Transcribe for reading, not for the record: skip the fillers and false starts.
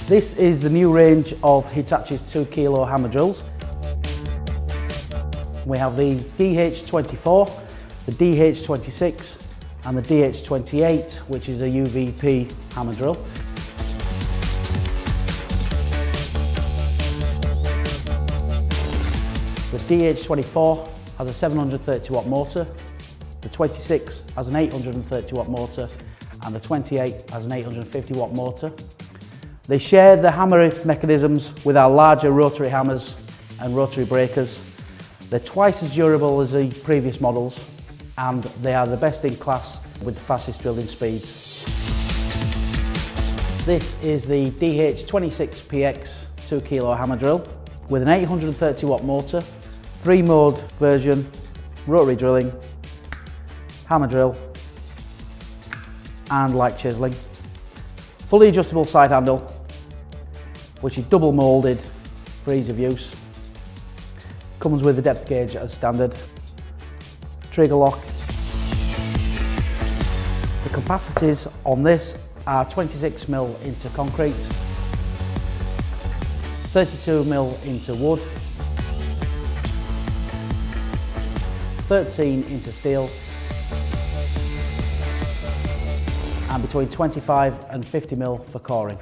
This is the new range of Hitachi's 2 kilo hammer drills. We have the DH24, the DH26 and the DH28, which is a UVP hammer drill. The DH24 has a 730 watt motor, the 26 has an 830 watt motor and the 28 has an 850 watt motor. They share the hammer mechanisms with our larger rotary hammers and rotary breakers. They're twice as durable as the previous models and they are the best in class with the fastest drilling speeds. This is the DH26PX 2 kilo hammer drill with an 830 watt motor, 3-mode version, rotary drilling, hammer drill and light chiseling. Fully adjustable side handle, which is double moulded for ease of use. Comes with the depth gauge as standard. Trigger lock. The capacities on this are 26mm into concrete, 32mm into wood, 13 into steel, and between 25 and 50mm for coring.